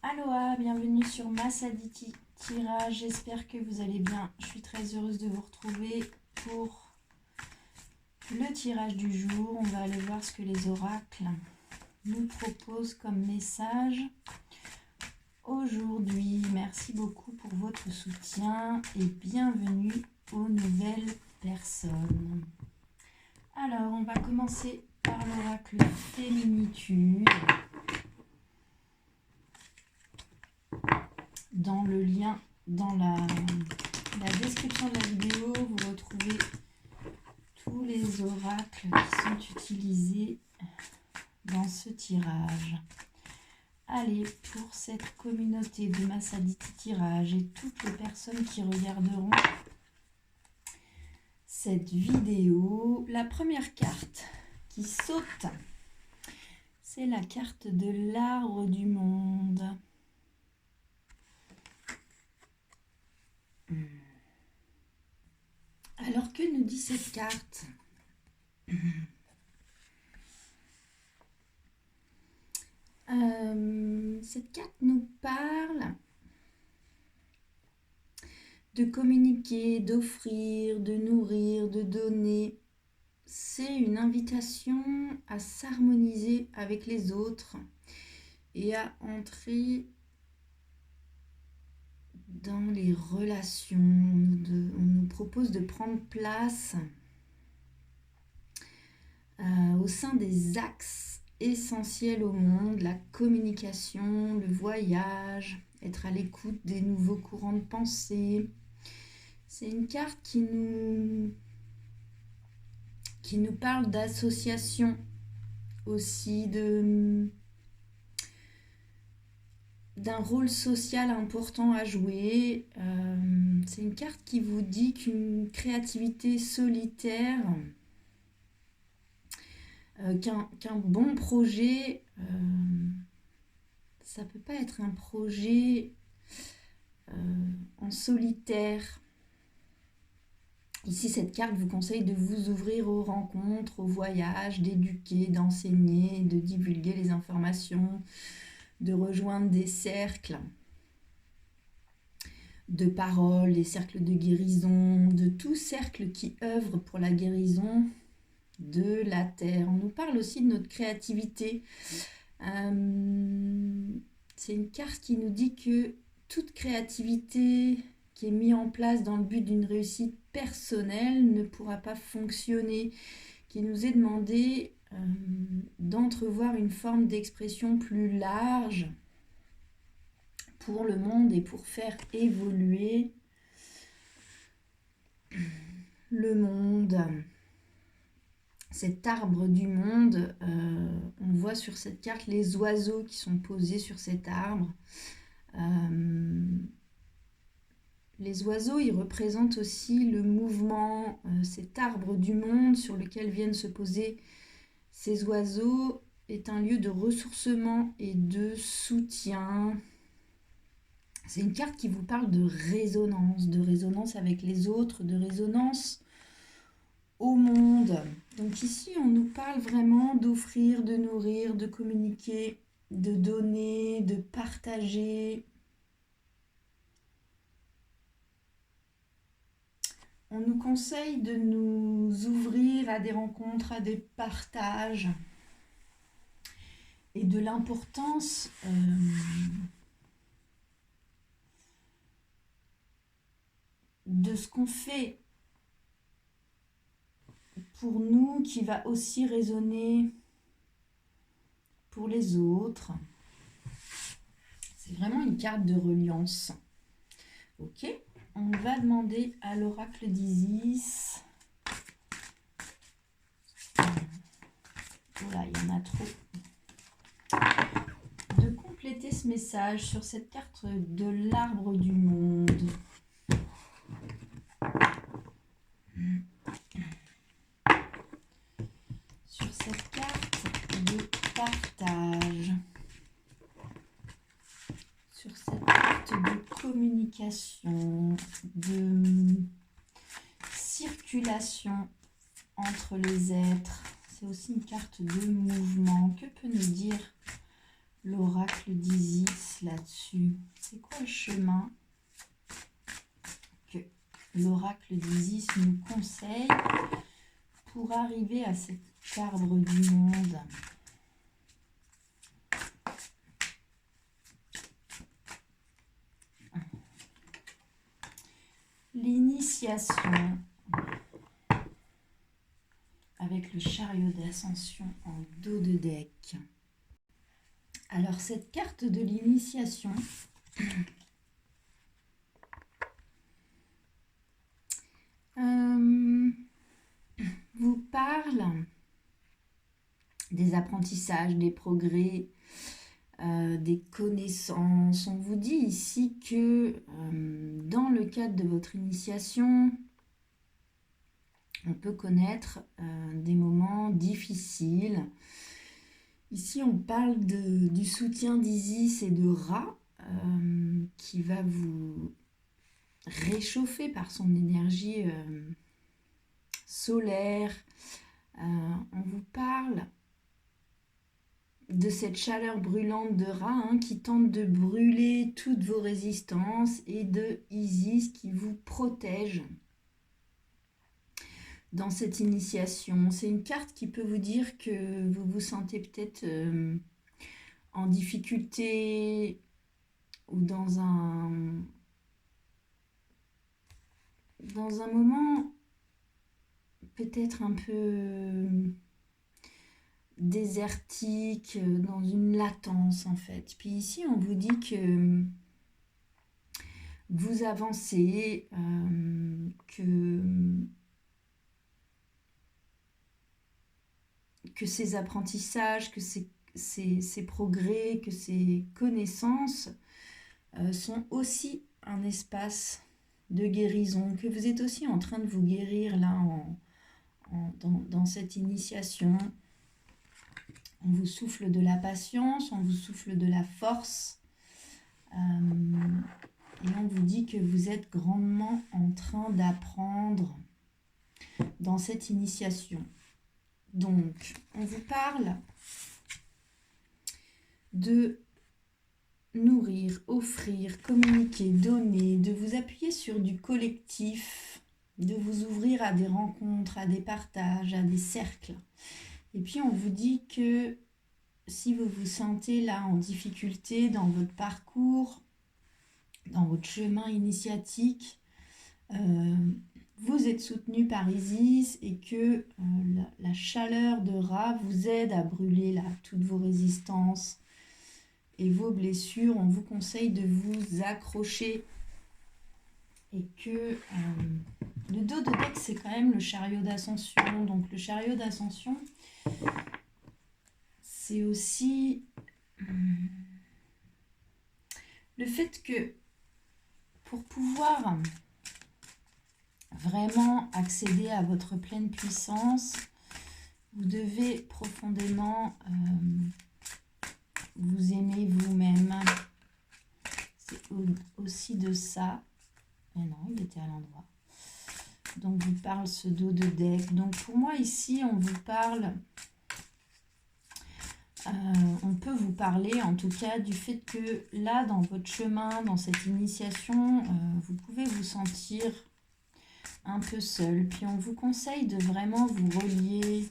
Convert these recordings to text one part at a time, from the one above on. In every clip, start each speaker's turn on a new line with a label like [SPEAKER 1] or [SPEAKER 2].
[SPEAKER 1] Aloha, bienvenue sur Massaditi Tirage, j'espère que vous allez bien. Je suis très heureuse de vous retrouver pour le tirage du jour. On va aller voir ce que les oracles nous proposent comme message aujourd'hui. Merci beaucoup pour votre soutien et bienvenue aux nouvelles personnes. Alors, on va commencer par l'oracle Féminitude. Dans le lien, dans la description de la vidéo, vous retrouvez tous les oracles qui sont utilisés dans ce tirage. Allez, pour cette communauté de Massaditi Tirage et toutes les personnes qui regarderont cette vidéo, la première carte qui saute, c'est la carte de l'arbre du monde. Alors, que nous dit cette carte? Cette carte nous parle de communiquer, d'offrir, de nourrir, de donner. C'est une invitation à s'harmoniser avec les autres et à entrer dans les relations. On nous propose de prendre place au sein des axes essentiels au monde, la communication, le voyage, être à l'écoute des nouveaux courants de pensée. C'est une carte qui nous parle d'association aussi, d'un rôle social important à jouer. C'est une carte qui vous dit qu'une créativité solitaire, qu'un bon projet, ça peut pas être un projet en solitaire. Ici, cette carte vous conseille de vous ouvrir aux rencontres, aux voyages, d'éduquer, d'enseigner, de divulguer les informations, de rejoindre des cercles de parole, des cercles de guérison, de tout cercle qui œuvre pour la guérison de la terre. On nous parle aussi de notre créativité. C'est une carte qui nous dit que toute créativité qui est mise en place dans le but d'une réussite personnelle ne pourra pas fonctionner, qui nous est demandé d'entrevoir une forme d'expression plus large pour le monde et pour faire évoluer le monde. Cet arbre du monde, on voit sur cette carte les oiseaux qui sont posés sur cet arbre. Les oiseaux, ils représentent aussi le mouvement, cet arbre du monde sur lequel viennent se poser ces oiseaux est un lieu de ressourcement et de soutien. C'est une carte qui vous parle de résonance avec les autres, de résonance au monde. Donc ici, on nous parle vraiment d'offrir, de nourrir, de communiquer, de donner, de partager. On nous conseille de nous ouvrir à des rencontres, à des partages et de l'importance de ce qu'on fait pour nous qui va aussi résonner pour les autres. C'est vraiment une carte de reliance. Ok, on va demander à l'oracle d'Isis. Voilà, il y en a trop. De compléter ce message sur cette carte de l'arbre du monde. Sur cette carte de partage. Sur cette carte de communication, de circulation entre les êtres. C'est aussi une carte de mouvement. Que peut nous dire l'oracle d'Isis là-dessus? C'est quoi le chemin que l'oracle d'Isis nous conseille pour arriver à cet arbre du monde? L'initiation avec le chariot d'ascension en dos de deck. Alors cette carte de l'initiation vous parle des apprentissages, des progrès, des connaissances. On vous dit ici que dans le cadre de votre initiation, on peut connaître des moments difficiles. Ici, on parle du soutien d'Isis et de Ra qui va vous réchauffer par son énergie solaire. On vous parle de cette chaleur brûlante de Ra qui tente de brûler toutes vos résistances et de Isis qui vous protège dans cette initiation. C'est une carte qui peut vous dire que vous vous sentez peut-être en difficulté ou dans un moment peut-être un peu désertique, dans une latence en fait. Puis ici, on vous dit que vous avancez, que ces apprentissages, que ces progrès, que ces connaissances sont aussi un espace de guérison, que vous êtes aussi en train de vous guérir là dans cette initiation. On vous souffle de la patience, on vous souffle de la force et on vous dit que vous êtes grandement en train d'apprendre dans cette initiation. Donc, on vous parle de nourrir, offrir, communiquer, donner, de vous appuyer sur du collectif, de vous ouvrir à des rencontres, à des partages, à des cercles. Et puis, on vous dit que si vous vous sentez là en difficulté dans votre parcours, dans votre chemin initiatique, vous êtes soutenu par Isis et que la chaleur de Ra vous aide à brûler là, toutes vos résistances et vos blessures. On vous conseille de vous accrocher et que le dos de deck, c'est quand même le chariot d'ascension. Donc le chariot d'ascension, c'est aussi le fait que pour pouvoir vraiment accéder à votre pleine puissance, vous devez profondément vous aimer vous-même. C'est aussi de ça. Mais non, il était à l'endroit. Donc, vous parle ce dos de deck. Donc, pour moi, ici, on vous parle... on peut vous parler, en tout cas, du fait que là, dans votre chemin, dans cette initiation, vous pouvez vous sentir un peu seul. Puis, on vous conseille de vraiment vous relier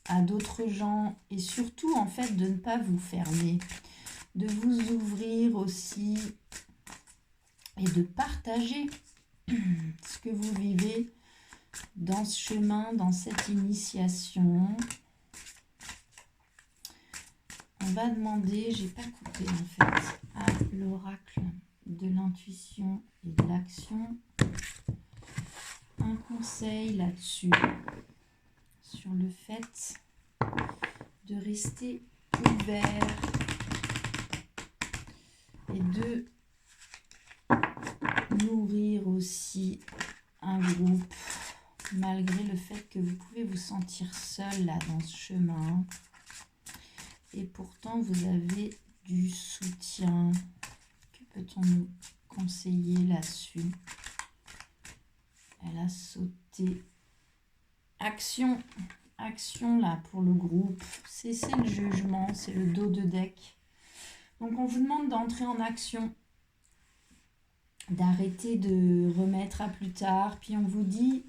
[SPEAKER 1] à d'autres gens et surtout, en fait, de ne pas vous fermer, de vous ouvrir aussi et de partager ce que vous vivez dans ce chemin, dans cette initiation. On va demander, j'ai pas coupé en fait, à l'oracle de l'intuition et de l'action un conseil là-dessus, sur le fait de rester ouvert et de nourrir aussi un groupe, malgré le fait que vous pouvez vous sentir seul là dans ce chemin. Et pourtant, vous avez du soutien. Que peut-on nous conseiller là-dessus? Elle a sauté. Action action là pour le groupe. Cessez le jugement, c'est le dos de deck. Donc on vous demande d'entrer en action, d'arrêter de remettre à plus tard. Puis on vous dit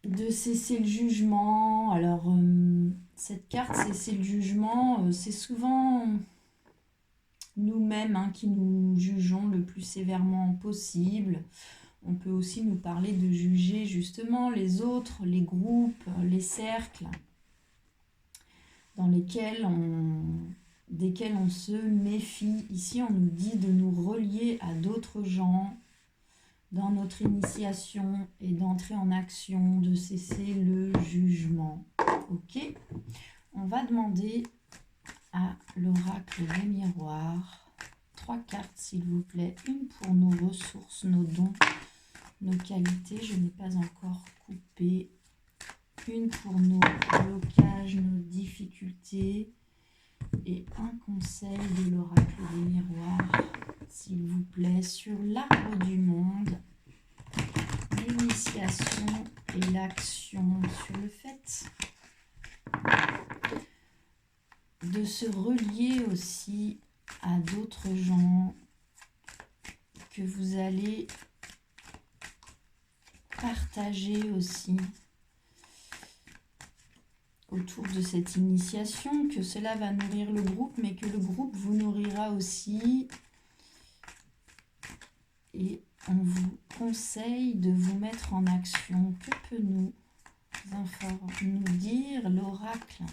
[SPEAKER 1] de cesser le jugement. Alors cette carte cesser le jugement, c'est souvent nous-mêmes qui nous jugeons le plus sévèrement possible. On peut aussi nous parler de juger justement les autres, les groupes, les cercles dans lesquels desquels on se méfie. Ici, on nous dit de nous relier à d'autres gens dans notre initiation et d'entrer en action, de cesser le jugement. Ok, on va demander à l'oracle des miroirs 3 cartes s'il vous plaît, une pour nos ressources, nos dons, nos qualités, je n'ai pas encore coupé, une pour nos blocages, nos difficultés et un conseil de l'oracle des miroirs s'il vous plaît sur l'arbre du monde, l'initiation et l'action, sur le fait de se relier aussi à d'autres gens que vous allez partager aussi autour de cette initiation, que cela va nourrir le groupe, mais que le groupe vous nourrira aussi. Et on vous conseille de vous mettre en action. Que peut nous dire l'oracle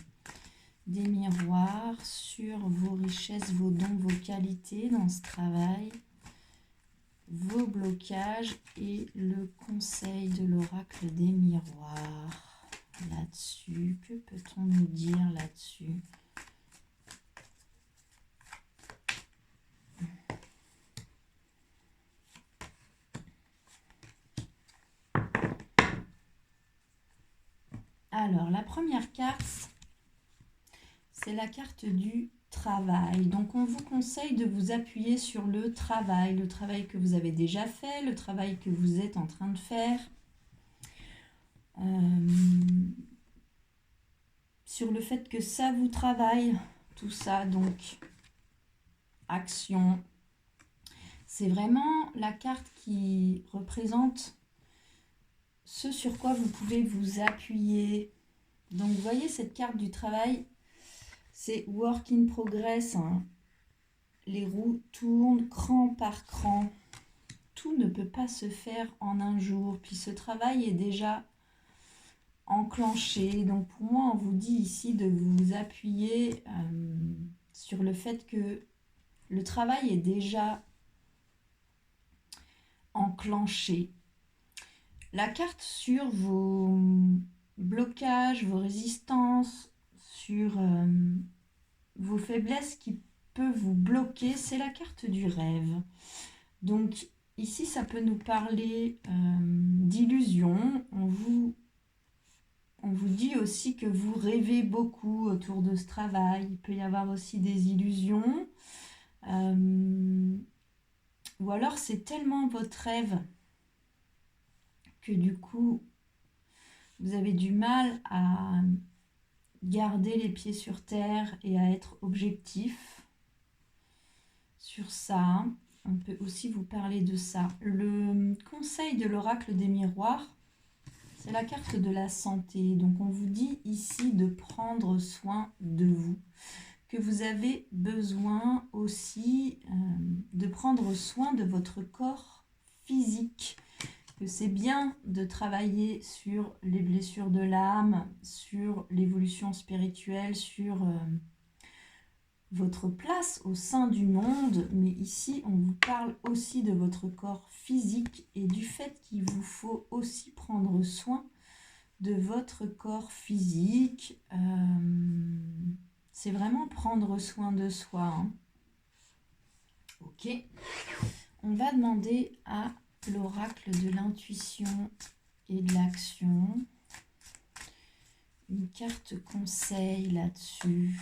[SPEAKER 1] des miroirs sur vos richesses, vos dons, vos qualités dans ce travail, vos blocages et le conseil de l'oracle des miroirs là-dessus? Que peut-on nous dire là-dessus? Alors, la première carte, c'est la carte du travail. Donc, on vous conseille de vous appuyer sur le travail que vous avez déjà fait, le travail que vous êtes en train de faire. Sur le fait que ça vous travaille, tout ça, donc, action. C'est vraiment la carte qui représente ce sur quoi vous pouvez vous appuyer. Donc, vous voyez cette carte du travail, c'est work in progress. Les roues tournent cran par cran. Tout ne peut pas se faire en un jour. Puis ce travail est déjà enclenché. Donc, pour moi, on vous dit ici de vous appuyer sur le fait que le travail est déjà enclenché. La carte sur vos blocages, vos résistances, sur vos faiblesses qui peuvent vous bloquer, c'est la carte du rêve. Donc ici, ça peut nous parler d'illusions. On vous dit aussi que vous rêvez beaucoup autour de ce travail. Il peut y avoir aussi des illusions. Ou alors, c'est tellement votre rêve que du coup, vous avez du mal à garder les pieds sur terre et à être objectif sur ça. On peut aussi vous parler de ça. Le conseil de l'oracle des miroirs, c'est la carte de la santé. Donc, on vous dit ici de prendre soin de vous, que vous avez besoin aussi de prendre soin de votre corps physique, que c'est bien de travailler sur les blessures de l'âme, sur l'évolution spirituelle, sur votre place au sein du monde, mais ici on vous parle aussi de votre corps physique et du fait qu'il vous faut aussi prendre soin de votre corps physique. C'est vraiment prendre soin de soi. Ok, on va demander à l'oracle de l'intuition et de l'action une carte conseil là-dessus.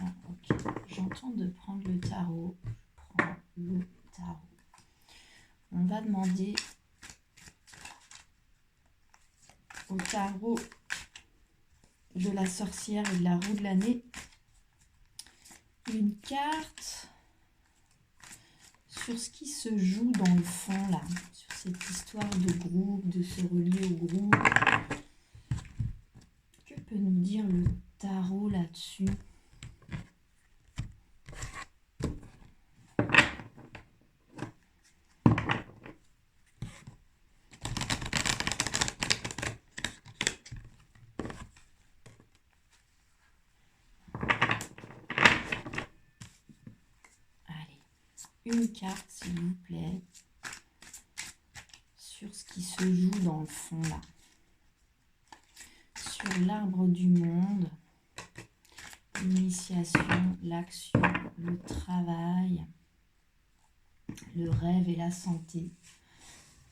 [SPEAKER 1] Ok, j'entends de prendre le tarot. Je prends le tarot. On va demander au tarot tarot de la sorcière et de la roue de l'année. Une carte sur ce qui se joue dans le fond, là, sur cette histoire de groupe, de se relier au groupe. Que peut nous dire le tarot là-dessus ? Une carte, s'il vous plaît, sur ce qui se joue dans le fond, là. Sur l'arbre du monde, l'initiation, l'action, le travail, le rêve et la santé.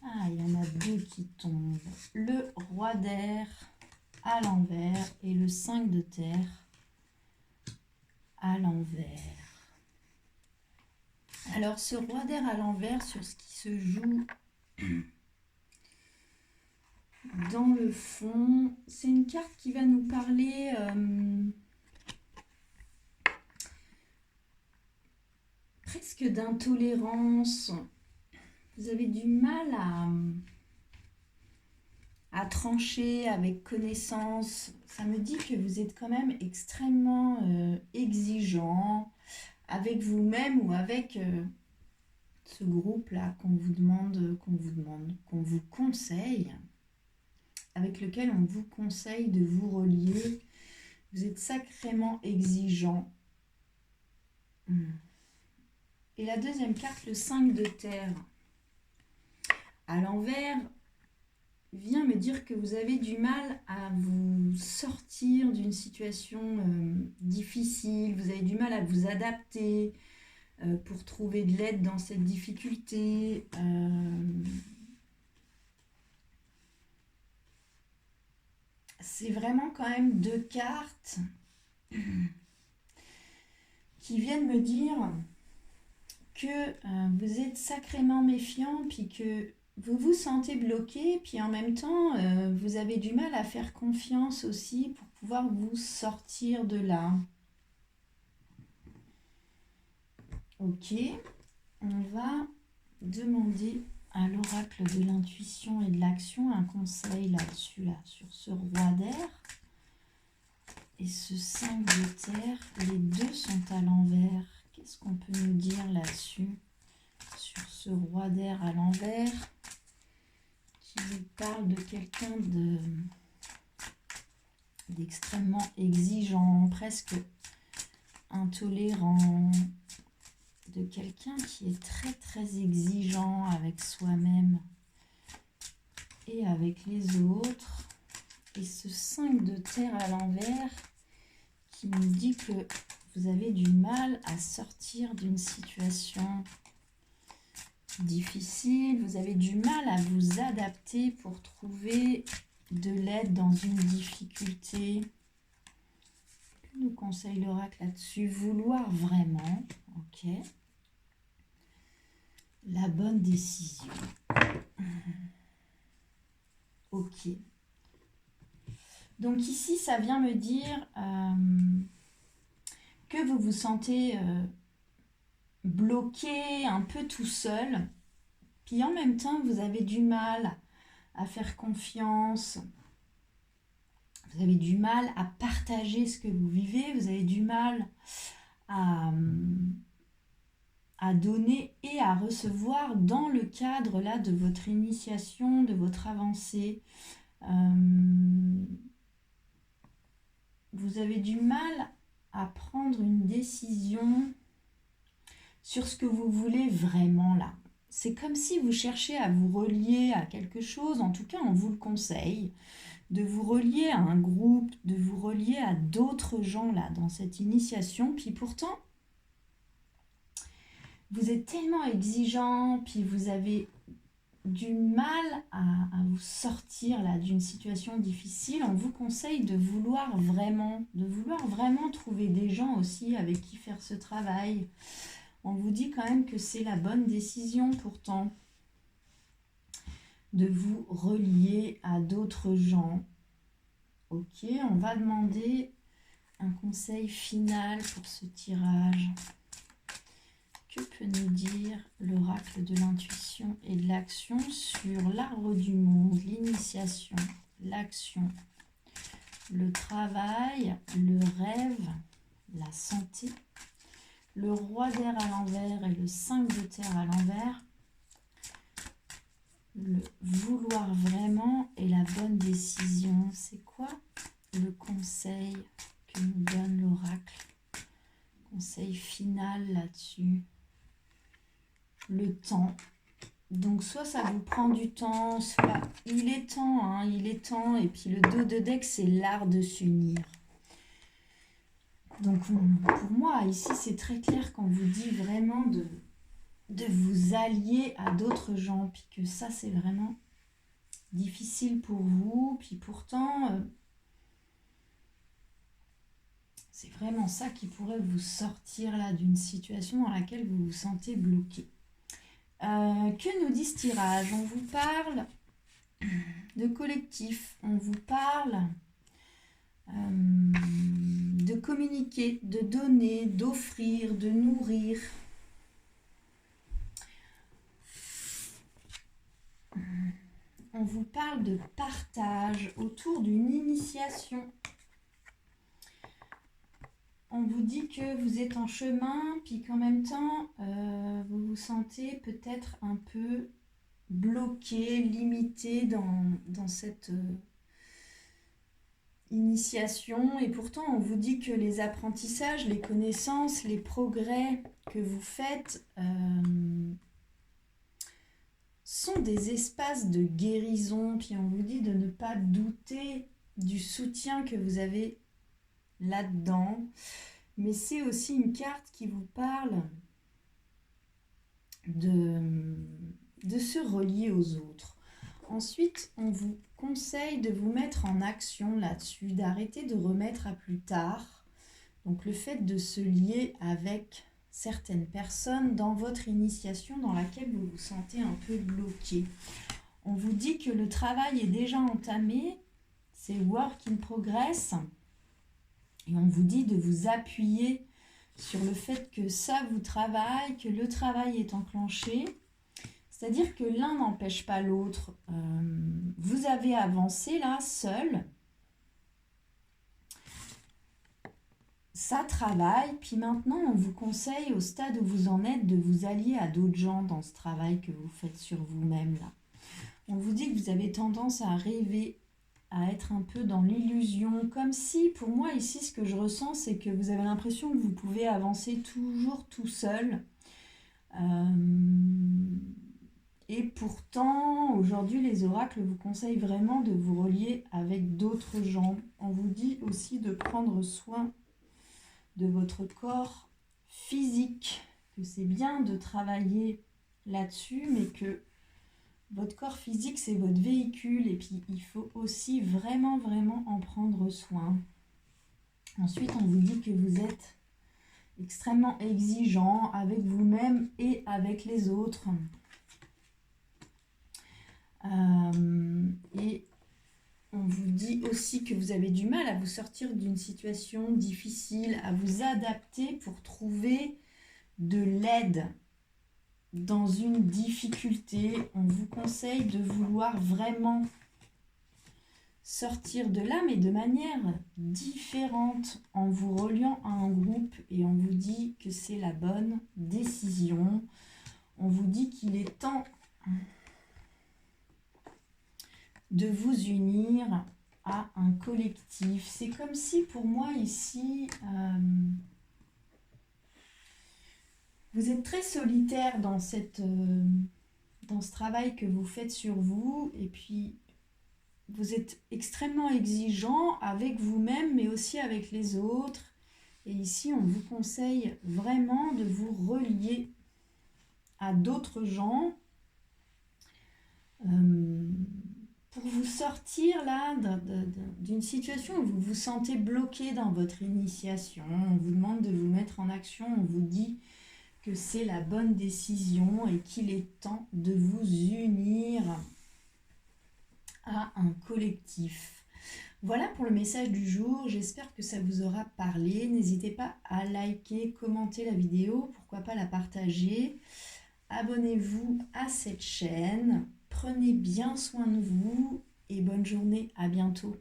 [SPEAKER 1] Ah, il y en a deux qui tombent. Le roi d'air à l'envers et le 5 de terre à l'envers. Alors, ce roi d'air à l'envers, sur ce qui se joue dans le fond, c'est une carte qui va nous parler presque d'intolérance. Vous avez du mal à trancher avec connaissance. Ça me dit que vous êtes quand même extrêmement exigeant avec vous-même ou avec ce groupe-là qu'on vous conseille, avec lequel on vous conseille de vous relier. Vous êtes sacrément exigeant. Et la deuxième carte, le 5 de terre, à l'envers, vient me dire que vous avez du mal à vous sortir d'une situation difficile, vous avez du mal à vous adapter pour trouver de l'aide dans cette difficulté. C'est vraiment quand même deux cartes qui viennent me dire que vous êtes sacrément méfiant, puis que vous vous sentez bloqué, puis en même temps, vous avez du mal à faire confiance aussi pour pouvoir vous sortir de là. Ok, on va demander à l'oracle de l'intuition et de l'action un conseil là-dessus, là, sur ce roi d'air et ce 5 de terre. Les deux sont à l'envers. Qu'est-ce qu'on peut nous dire là-dessus, sur ce roi d'air à l'envers, qui vous parle de quelqu'un d'extrêmement exigeant, presque intolérant, de quelqu'un qui est très très exigeant avec soi-même et avec les autres. Et ce 5 de terre à l'envers qui nous dit que vous avez du mal à sortir d'une situation difficile, vous avez du mal à vous adapter pour trouver de l'aide dans une difficulté. Que nous conseille l'oracle là-dessus? Vouloir vraiment, ok, la bonne décision. Ok. Donc ici, ça vient me dire que vous vous sentez bloqué, un peu tout seul, puis en même temps, vous avez du mal à faire confiance, vous avez du mal à partager ce que vous vivez, vous avez du mal à donner et à recevoir dans le cadre là de votre initiation, de votre avancée. Vous avez du mal à prendre une décision sur ce que vous voulez vraiment là. C'est comme si vous cherchez à vous relier à quelque chose, en tout cas on vous le conseille, de vous relier à un groupe, de vous relier à d'autres gens là dans cette initiation, puis pourtant vous êtes tellement exigeant, puis vous avez du mal à vous sortir là d'une situation difficile. On vous conseille de vouloir vraiment trouver des gens aussi avec qui faire ce travail. On vous dit quand même que c'est la bonne décision pourtant de vous relier à d'autres gens Ok, on va demander un conseil final pour ce tirage. Que peut nous dire l'oracle de l'intuition et de l'action sur l'arbre du monde, l'initiation, l'action, le travail, le rêve, la santé, le roi d'air à l'envers et le 5 de terre à l'envers, le vouloir vraiment et la bonne décision. C'est quoi le conseil que nous donne l'oracle? Conseil final là-dessus. Le temps. Donc soit ça vous prend du temps, soit il est temps, hein, il est temps. Et puis le dos de deck, c'est l'art de s'unir. Donc pour moi, ici, c'est très clair quand vous dit vraiment de vous allier à d'autres gens, puis que ça, c'est vraiment difficile pour vous. Puis pourtant, c'est vraiment ça qui pourrait vous sortir là d'une situation dans laquelle vous vous sentez bloqué. Que nous dit ce tirage? On vous parle de collectif, on vous parle de communiquer, de donner, d'offrir, de nourrir. On vous parle de partage autour d'une initiation. On vous dit que vous êtes en chemin, puis qu'en même temps, vous vous sentez peut-être un peu bloqué, limité dans cette initiation. Et pourtant, on vous dit que les apprentissages, les connaissances, les progrès que vous faites sont des espaces de guérison. Puis on vous dit de ne pas douter du soutien que vous avez là-dedans. Mais c'est aussi une carte qui vous parle de se relier aux autres. Ensuite, on vous conseille de vous mettre en action là-dessus, d'arrêter de remettre à plus tard. Donc le fait de se lier avec certaines personnes dans votre initiation dans laquelle vous vous sentez un peu bloqué. On vous dit que le travail est déjà entamé, c'est work in progress. Et on vous dit de vous appuyer sur le fait que ça vous travaille, que le travail est enclenché. C'est-à-dire que l'un n'empêche pas l'autre. Vous avez avancé là, seul. Ça travaille. Puis maintenant, on vous conseille, au stade où vous en êtes, de vous allier à d'autres gens dans ce travail que vous faites sur vous-même là. On vous dit que vous avez tendance à rêver, à être un peu dans l'illusion, comme si, pour moi ici, ce que je ressens, c'est que vous avez l'impression que vous pouvez avancer toujours tout seul. Et pourtant, aujourd'hui, les oracles vous conseillent vraiment de vous relier avec d'autres gens. On vous dit aussi de prendre soin de votre corps physique, que c'est bien de travailler là-dessus, mais que votre corps physique, c'est votre véhicule, et puis il faut aussi vraiment, vraiment en prendre soin. Ensuite, on vous dit que vous êtes extrêmement exigeant avec vous-même et avec les autres. Et on vous dit aussi que vous avez du mal à vous sortir d'une situation difficile, à vous adapter pour trouver de l'aide dans une difficulté. On vous conseille de vouloir vraiment sortir de là, mais de manière différente, en vous reliant à un groupe, et on vous dit que c'est la bonne décision. On vous dit qu'il est temps de vous unir à un collectif. C'est comme si, pour moi, ici, vous êtes très solitaire dans ce travail que vous faites sur vous, et puis vous êtes extrêmement exigeant avec vous-même, mais aussi avec les autres. Et ici, on vous conseille vraiment de vous relier à d'autres gens pour vous sortir là d'une situation où vous vous sentez bloqué dans votre initiation. On vous demande de vous mettre en action, on vous dit que c'est la bonne décision et qu'il est temps de vous unir à un collectif. Voilà pour le message du jour, j'espère que ça vous aura parlé. N'hésitez pas à liker, commenter la vidéo, pourquoi pas la partager. Abonnez-vous à cette chaîne, prenez bien soin de vous et bonne journée, à bientôt.